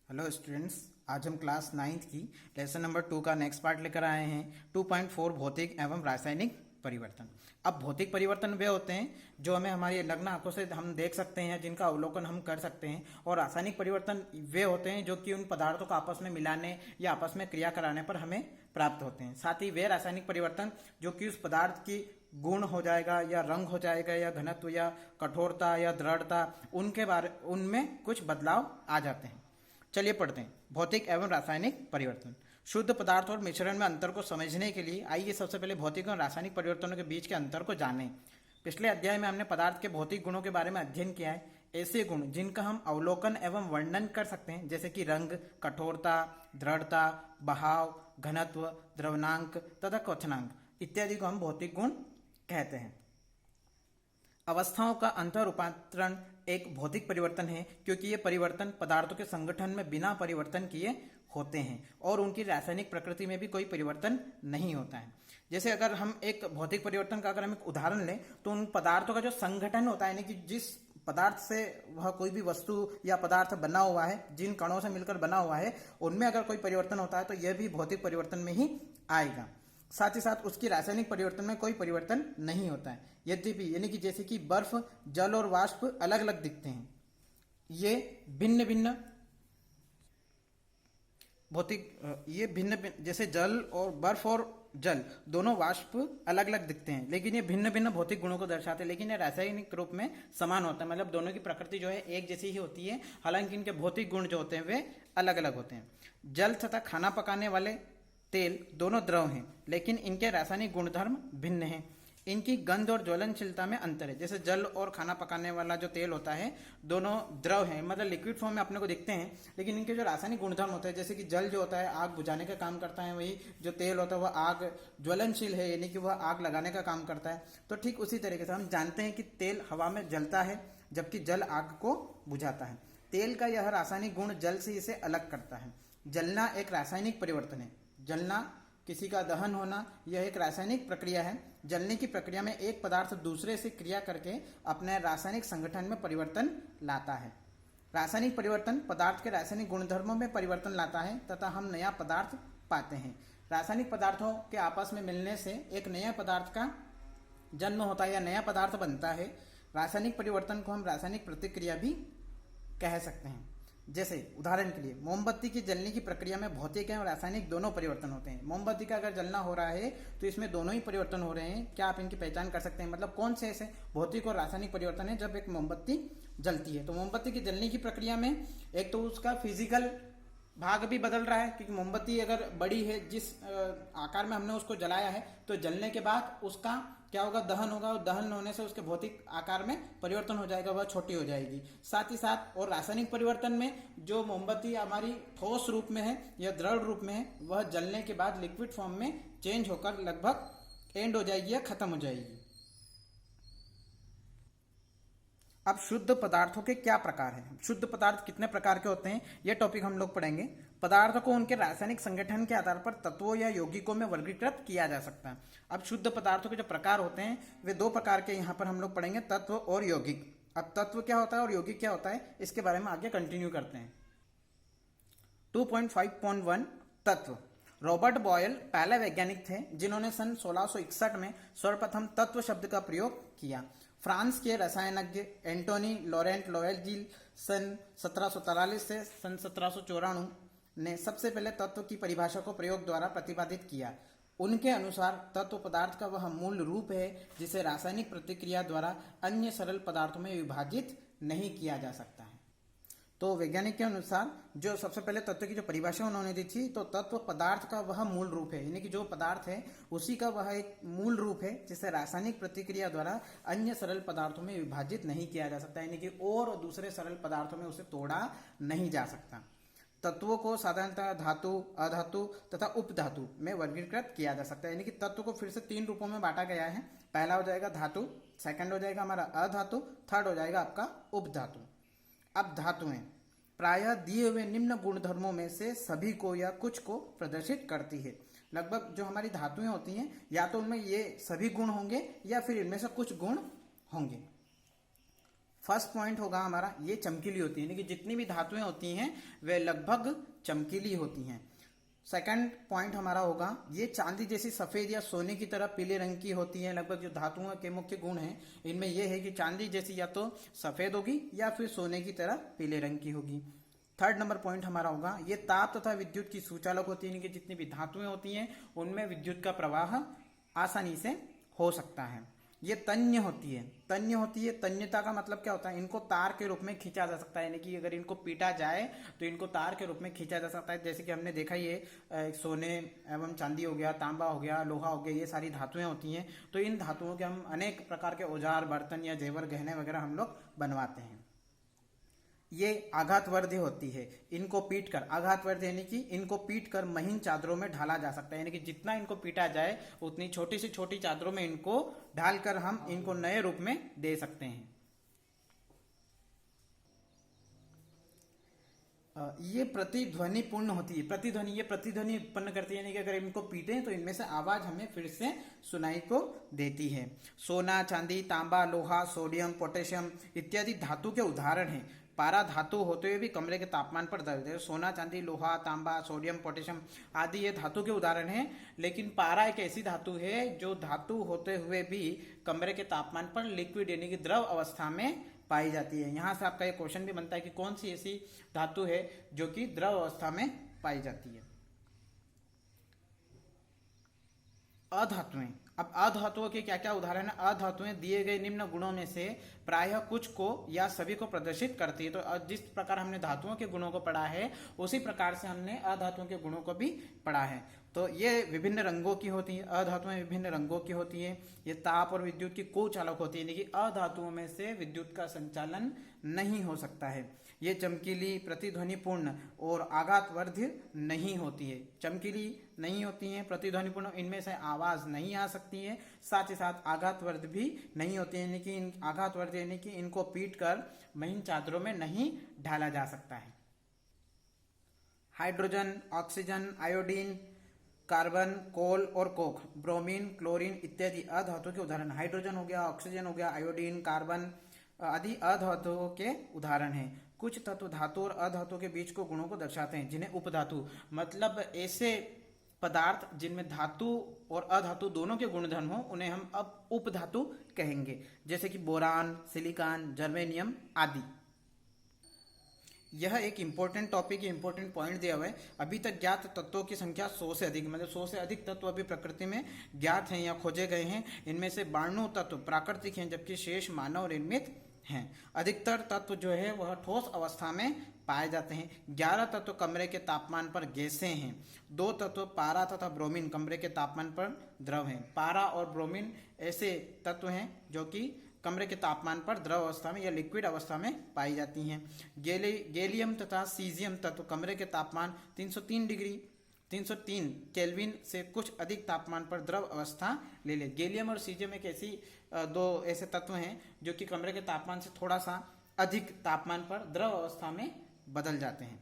Hello students, आज हम class 9th की लेसन नंबर 2 का नेक्स्ट पार्ट लेकर आए हैं। 2.4 भौतिक एवं रासायनिक परिवर्तन। अब भौतिक परिवर्तन वे होते हैं जो हमें हमारी नग्न आंखों से हम देख सकते हैं, जिनका अवलोकन हम कर सकते हैं। और रासायनिक परिवर्तन वे होते हैं जो कि उन पदार्थों को आपस में मिलाने या आपस में क्रिया कराने पर हमें प्राप्त होते हैं। साथ ही वे रासायनिक परिवर्तन जो कि उस पदार्थ की गुण हो जाएगा या रंग हो जाएगा या घनत्व या कठोरता या दृढ़ता, उनमें कुछ बदलाव आ जाते हैं। चलिए पढ़ते हैं भौतिक एवं रासायनिक परिवर्तन। शुद्ध पदार्थ और मिश्रण में अंतर को समझने के लिए आइए सबसे पहले भौतिक और रासायनिक परिवर्तनों के बीच के अंतर को जानें। पिछले अध्याय में हमने पदार्थ के भौतिक गुणों के बारे में अध्ययन किया है। ऐसे गुण जिनका हम अवलोकन एवं वर्णन कर सकते हैं, जैसे कि रंग, कठोरता, दृढ़ता, बहाव, घनत्व, द्रवनांक तथा क्वथनांक इत्यादि को हम भौतिक गुण कहते हैं। अवस्थाओं का अंतर रूपांतरण एक भौतिक परिवर्तन है, क्योंकि ये परिवर्तन पदार्थों के संगठन में बिना परिवर्तन किए होते हैं और उनकी रासायनिक प्रकृति में भी कोई परिवर्तन नहीं होता है। जैसे अगर हम एक भौतिक परिवर्तन का अगर हम एक उदाहरण लें तो उन पदार्थों का जो संगठन होता है, यानी कि जिस पदार्थ से वह कोई भी वस्तु या पदार्थ बना हुआ है, जिन कणों से मिलकर बना हुआ है, उनमें अगर कोई परिवर्तन होता है तो यह भी भौतिक परिवर्तन में ही आएगा। साथ ही साथ उसकी रासायनिक परिवर्तन में कोई परिवर्तन नहीं होता है। यद्यपि यानी कि जैसे कि बर्फ, जल और वाष्प अलग अलग दिखते हैं, ये भिन्न भिन्न जैसे जल और बर्फ और जल दोनों वाष्प अलग अलग दिखते हैं, लेकिन ये भिन्न भिन्न भौतिक गुणों को दर्शाते हैं। लेकिन ये रासायनिक रूप में समान होता है, मतलब दोनों की प्रकृति जो है एक जैसी ही होती है, हालांकि इनके भौतिक गुण जो होते हैं वे अलग अलग होते हैं। जल तथा खाना पकाने वाले तेल दोनों द्रव हैं, लेकिन इनके रासायनिक गुणधर्म भिन्न हैं। इनकी गंध और ज्वलनशीलता में अंतर है। जैसे जल और खाना पकाने वाला जो तेल होता है दोनों द्रव हैं, मतलब लिक्विड फॉर्म में अपने को दिखते हैं, लेकिन इनके जो रासायनिक गुणधर्म होते हैं, जैसे कि जल जो होता है आग बुझाने का काम करता है, वही जो तेल होता है वह आग ज्वलनशील है, यानी कि वह आग लगाने का काम करता है। तो ठीक उसी तरीके से हम जानते हैं कि तेल हवा में जलता है, जबकि जल आग को बुझाता है। तेल का यह रासायनिक गुण जल से इसे अलग करता है। जलना एक रासायनिक परिवर्तन है। जलना, किसी का दहन होना, यह एक रासायनिक प्रक्रिया है। जलने की प्रक्रिया में एक पदार्थ दूसरे से क्रिया करके अपने रासायनिक संगठन में परिवर्तन लाता है। रासायनिक परिवर्तन पदार्थ के रासायनिक गुणधर्मों में परिवर्तन लाता है तथा हम नया पदार्थ पाते हैं। रासायनिक पदार्थों के आपस में मिलने से एक नया पदार्थ का जन्म होता है या नया पदार्थ बनता है। रासायनिक परिवर्तन को हम रासायनिक प्रतिक्रिया भी कह सकते हैं। जैसे उदाहरण के लिए मोमबत्ती की जलने की प्रक्रिया में भौतिक एवं रासायनिक दोनों परिवर्तन होते हैं। मोमबत्ती का अगर जलना हो रहा है तो इसमें दोनों ही परिवर्तन हो रहे हैं। क्या आप इनकी पहचान कर सकते हैं, मतलब कौन से ऐसे भौतिक और रासायनिक परिवर्तन है जब एक मोमबत्ती जलती है? तो मोमबत्ती की जलने की प्रक्रिया में एक तो उसका फिजिकल भाग भी बदल रहा है, क्योंकि मोमबत्ती अगर बड़ी है, जिस आकार में हमने उसको जलाया है, तो जलने के बाद उसका क्या होगा, दहन होगा, और दहन होने से उसके भौतिक आकार में परिवर्तन हो जाएगा, वह छोटी हो जाएगी। साथ ही साथ और रासायनिक परिवर्तन में जो मोमबत्ती हमारी ठोस रूप में है या दृढ़ रूप में है, वह जलने के बाद लिक्विड फॉर्म में चेंज होकर लगभग एंड हो जाएगी या खत्म हो जाएगी। अब शुद्ध पदार्थों के क्या प्रकार हैं, शुद्ध पदार्थ कितने प्रकार के होते हैं, यह टॉपिक हम लोग पढ़ेंगे। पदार्थों को उनके रासायनिक संगठन के आधार पर तत्वों या यौगिकों में वर्गीकृत किया जा सकता है। अब शुद्ध पदार्थों के जो प्रकार होते हैं वे दो प्रकार के यहाँ पर हम लोग पढ़ेंगे, तत्व और यौगिक। अब तत्व क्या होता है और यौगिक क्या होता है, इसके बारे में आगे कंटिन्यू करते हैं। 2.5.1 तत्व। रॉबर्ट बॉयल पहले वैज्ञानिक थे जिन्होंने सन 1661 में सर्वप्रथम तत्व शब्द का प्रयोग किया। फ्रांस के रसायनज्ञ एंटोनी लॉरेंट लॉयजिल सन 1743 से सन 1794 ने सबसे पहले तत्व की परिभाषा को प्रयोग द्वारा प्रतिपादित किया। उनके अनुसार तत्व पदार्थ का वह मूल रूप है जिसे रासायनिक प्रतिक्रिया द्वारा अन्य सरल पदार्थों में विभाजित नहीं किया जा सकता है। तो वैज्ञानिक के अनुसार जो सबसे पहले तत्व की जो परिभाषा उन्होंने दी थी, तो तत्व पदार्थ का वह मूल रूप है, यानी कि जो पदार्थ है उसी का वह एक मूल रूप है जिसे रासायनिक प्रतिक्रिया द्वारा अन्य सरल पदार्थों में विभाजित नहीं किया जा सकता, यानी कि और दूसरे सरल पदार्थों में उसे तोड़ा नहीं जा सकता। तत्वों को साधारणतः धातु, अधातु तथा उपधातु में वर्गीकृत किया जा सकता है, यानी कि तत्व को फिर से 3 रूपों में बांटा गया है। पहला हो जाएगा धातु, सेकंड हो जाएगा हमारा अधातु, थर्ड हो जाएगा आपका उपधातु। अब धातुएं प्रायः दिए हुए निम्न गुणधर्मों में से सभी को या कुछ को प्रदर्शित करती है। लगभग जो हमारी धातुएं होती हैं या तो उनमें ये सभी गुण होंगे या फिर इनमें से कुछ गुण होंगे। फर्स्ट पॉइंट होगा हमारा, ये चमकीली होती है, यानी कि जितनी भी धातुएं होती हैं वे लगभग चमकीली होती हैं। सेकंड पॉइंट हमारा होगा, ये चांदी जैसी सफेद या सोने की तरह पीले रंग की होती है। लगभग जो धातुओं के मुख्य गुण हैं इनमें यह है कि चांदी जैसी या तो सफेद होगी या फिर सोने की तरह पीले रंग की होगी। थर्ड नंबर पॉइंट हमारा होगा, ये ताप तथा विद्युत की सुचालक होती है, यानी कि जितनी भी धातुएं होती हैं उनमें विद्युत का प्रवाह आसानी से हो सकता है। ये तन्य होती है, तन्य होती है। तन्यता का मतलब क्या होता है, इनको तार के रूप में खींचा जा सकता है, यानी कि अगर इनको पीटा जाए तो इनको तार के रूप में खींचा जा सकता है। जैसे कि हमने देखा ये सोने एवं चांदी हो गया, तांबा हो गया, लोहा हो गया, ये सारी धातुएं होती हैं। तो इन धातुओं के हम अनेक प्रकार के औजार, बर्तन या जेवर, गहने वगैरह हम लोग बनवाते हैं। ये आघातवर्ध्य होती है, इनको पीटकर, आघातवर्ध्य यानी कि इनको पीटकर महीन चादरों में ढाला जा सकता है, यानी कि जितना इनको पीटा जाए उतनी छोटी से छोटी चादरों में इनको ढालकर हम इनको नए रूप में दे सकते हैं। ये प्रतिध्वनि पूर्ण होती है। प्रतिध्वनि, ये प्रतिध्वनि उत्पन्न करती है, यानी कि अगर इनको पीटें तो इनमें से आवाज हमें फिर से सुनाई को देती है। सोना, चांदी, तांबा, लोहा, सोडियम, पोटेशियम इत्यादि धातु के उदाहरण हैं। पारा धातु होते हुए भी कमरे के तापमान पर दर्ज है। सोना, चांदी, लोहा, तांबा, सोडियम, पोटेशियम आदि ये धातु के उदाहरण हैं। लेकिन पारा एक ऐसी धातु है जो धातु होते हुए भी कमरे के तापमान पर लिक्विड यानी कि द्रव अवस्था में पाई जाती है। यहां से आपका एक क्वेश्चन भी बनता है कि कौन सी ऐसी धातु है जो कि द्रव अवस्था में पाई जाती है। अधातुएं, अब अधातुओं के क्या क्या उदाहरण है। अधातुएं दिए गए निम्न गुणों में से प्रायः कुछ को या सभी को प्रदर्शित करती है। तो जिस प्रकार हमने धातुओं के गुणों को पढ़ा है उसी प्रकार से हमने अधातुओं के गुणों को भी पढ़ा है। तो ये विभिन्न रंगों की होती है, अधातुएं विभिन्न रंगों की होती है। ये ताप और विद्युत की कोचालक होती है, यानी कि अधातुओं में से विद्युत का संचालन नहीं हो सकता है। ये चमकीली, प्रतिध्वनिपूर्ण और आघातवर्ध्य नहीं होती है। चमकीली नहीं होती है, प्रतिध्वनिपूर्ण, इनमें से आवाज नहीं आ सकती है, साथ ही साथ आघातवर्ध्य भी नहीं होती है, यानी कि आघातवर्ध्य यानी कि इनको पीट कर महीन चादरों में नहीं ढाला जा सकता है। हाइड्रोजन, ऑक्सीजन, आयोडीन, कार्बन, कोल और कोक, ब्रोमीन, क्लोरीन इत्यादि अधातुओं के उदाहरण। हाइड्रोजन हो गया, ऑक्सीजन हो गया, आयोडीन, कार्बन आदि अधातुओं के उदाहरण हैं। कुछ तत्व धातु और अधातु के बीच को गुणों को दर्शाते हैं, जिन्हें उपधातु, मतलब ऐसे पदार्थ जिनमें धातु और अधातु दोनों के गुणधर्म हो उन्हें हम अब उपधातु कहेंगे, जैसे कि बोरान, सिलिकॉन, जर्मेनियम आदि। यह एक इंपॉर्टेंट टॉपिक, इंपॉर्टेंट पॉइंट दिया हुआ है। अभी तक ज्ञात तत्वों की संख्या 100 से अधिक, मतलब 100 से अधिक तत्व अभी प्रकृति में ज्ञात हैं या खोजे गए हैं। इनमें से 92 तत्व प्राकृतिक हैं जबकि शेष मानव निर्मित हैं। अधिकतर तत्व जो है वह ठोस अवस्था में पाए जाते हैं। 11 तत्व कमरे के तापमान पर गैसें हैं। 2 तत्व पारा तथा ब्रोमीन कमरे के तापमान पर द्रव हैं। पारा और ब्रोमीन ऐसे तत्व हैं जो कि कमरे के तापमान पर द्रव अवस्था में या लिक्विड अवस्था में पाई जाती हैं। गैलियम तथा सीजियम तत्व कमरे के तापमान 303 केल्विन से कुछ अधिक तापमान पर द्रव अवस्था ले ले। गैलियम और सीजियम एक ऐसी दो ऐसे तत्व हैं जो कि कमरे के तापमान से थोड़ा सा अधिक तापमान पर द्रव अवस्था में बदल जाते हैं।